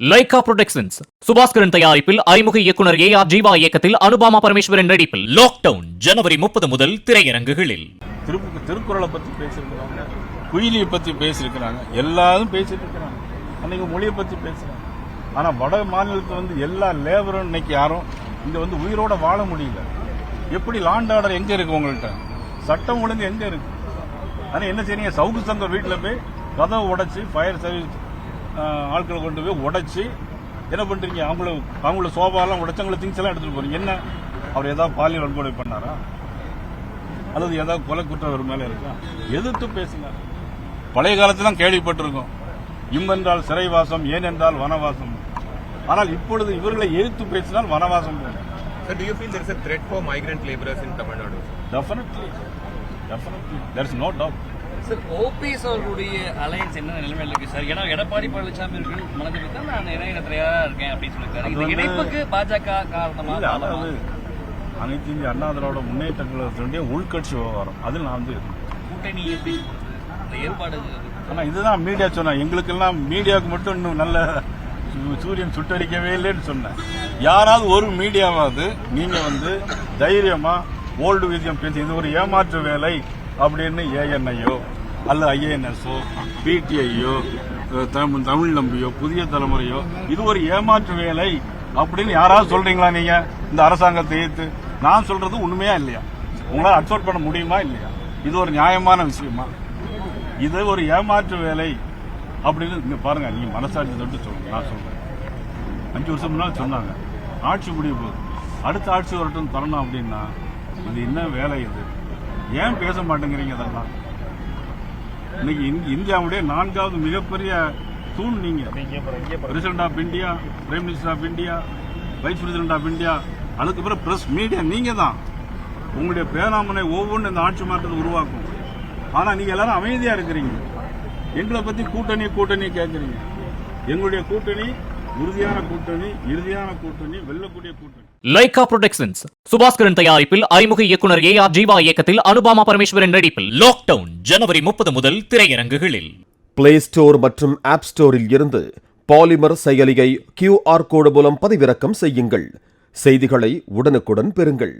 Lyca productions Subaskaran தயாரிப்பில் அறிமுக இயக்குனர் ஏ.ஆர். ஜீவா இயக்கத்தில் அனுபாமா பரமேஸ்வரன் நடிப்பில் லாக்டவுன் ஜனவரி 30 முதல் திரையரங்குகளில். திருக்குறளை பத்தி பேசியிருக்கிறாங்க, குயிலியை பத்தி பேசியிருக்கிறாங்க, எல்லாரும் பேசியிருக்கிறாங்க. அன்னைக்கு மொழியை பத்தி பேசுறாங்க. ஆனா வட மாநிலத்தில் எல்லா லேபரும் இன்னைக்கு யாரும் இங்க உயிரோட வாழ முடியல. எப்படி லாண்ட் ஆர்டர் எங்க இருக்கு உங்கள்கிட்ட? சட்டம் ஒழுங்கு எங்க இருக்கு? ஆனா என்ன செய்றீங்க? சவுக்கு சங்கர் வீட்டில் போய் கதவை உடைச்சு ஃபயர் சர்வீஸ் ஆட்களை கொண்டு போய் உடைச்சு என்ன பண்றீங்க? அவங்கள சோபாலாம் உடைச்சவங்கள திங்ஸ் எல்லாம் எடுத்துட்டு போறீங்க. என்ன அவர் ஏதாவது பாலியல் வன்கொடுமை பண்ணாரா? அல்லது ஏதாவது கொலை குற்றம் ஒரு மேல இருக்கா? எதிர்த்து பேசுங்க. பழைய காலத்திலாம் கேள்விப்பட்டிருக்கோம், என்றால் சிறைவாசம், ஏன் என்றால் வனவாசம். ஆனால் இப்பொழுது இவர்களை எதிர்த்து பேசினால் வனவாசம் போகும். Sir, do you feel there is a threat for migrant laborers in Tamil Nadu? Definitely. There is no doubt. Sir, OPS அவர்களுடைய அலையன்ஸ் என்ன நிலைமையில் இருக்கு சார்? ஏன்னா எடப்பாடி பழனிசாமி அவர்கள் மனதில் தான் நான் இணையத்திலேயே இருக்கேன் அப்படின்னு சொல்லியிருக்காரு. இந்த இணைப்புக்கு பாஜக காரணமா? அதாவது அனைத்து இந்திய அண்ணா திராவிட முன்னேற்ற கழகத்தினுடைய உள்கட்சி விவகாரம். அதில் நான் கூட்டணி எப்படி அந்த ஏற்பாடு? ஆனா இதுதான் மீடியா சொன்னா, எங்களுக்கெல்லாம் மீடியாவுக்கு மட்டும் இன்னும் நல்ல சூரியன் சுட்டரிக்கவே இல்லைன்னு சொன்னேன். யாராவது ஒரு மீடியாவாவது நீங்க தைரியமா ஓல்டு விஷயம் பேசி இது ஒரு ஏமாற்று வேலை அப்படின்னு ஏஎன்ஐயோ அல்ல ஐஏஎன்எஸ்ஓ பிடிஐயோ தமிழ் நம்பியோ புதிய தலைமுறையோ இது ஒரு ஏமாற்று வேலை அப்படின்னு யாராவது சொல்றீங்களா? நீங்க இந்த அரசாங்கத்தை எதிர்த்து நான் சொல்றது உண்மையா இல்லையா? உங்களால் அக்செப்ட் பண்ண முடியுமா இல்லையா? இது ஒரு நியாயமான விஷயமா? இது ஒரு ஏமாற்று வேலை அப்படின்னு இங்க பாருங்க. நீங்க மனசாட்சி தொட்டு சொல்லுங்க. நான் சொல்றேன், 5 வருஷம் முன்னாடி சொன்னாங்க ஆட்சி முடிய போகுது, அடுத்த ஆட்சி வரட்டும் தரணும் அப்படின்னா இது என்ன வேலை? இது ஏன் பேச மாட்டேங்கிறீங்க? அதெல்லாம் இன்னைக்கு இந்தியாவுடைய 4வது மிகப்பெரிய தூண் நீங்க. President of India, prime minister of India, vice president of India, அதுக்கு பிறகு பிரஸ் மீடியா நீங்க தான். உங்களுடைய பேராமனை ஒவ்வொன்றும் இந்த ஆட்சி மாற்றத்தை உருவாக்கும். ஆனா நீங்க எல்லாரும் அமைதியா இருக்கிறீங்க. எங்களை பத்தி கூட்டணி கேட்கறீங்க. எங்களுடைய கூட்டணி உறுதியான கூட்டணி, இறுதியான கூட்டணி, வெல்லக்கூடிய கூட்டணி. லைகா புரொடக்ஷன்ஸ் சுபாஸ்கரன் தயாரிப்பில் அறிமுக இயக்குனர் ஏ.ஆர். ஜீவா இயக்கத்தில் அனுபாமா பரமேஸ்வரன் நடிப்பில் லாக்டவுன் ஜனவரி 30 முதல் திரையரங்குகளில். பிளே ஸ்டோர் மற்றும் ஆப் ஸ்டோரில் இருந்து பாலிமர் செயலியை QR கோடு மூலம் பதிவிறக்கம் செய்யுங்கள். செய்திகளை உடனுக்குடன் பெறுங்கள்.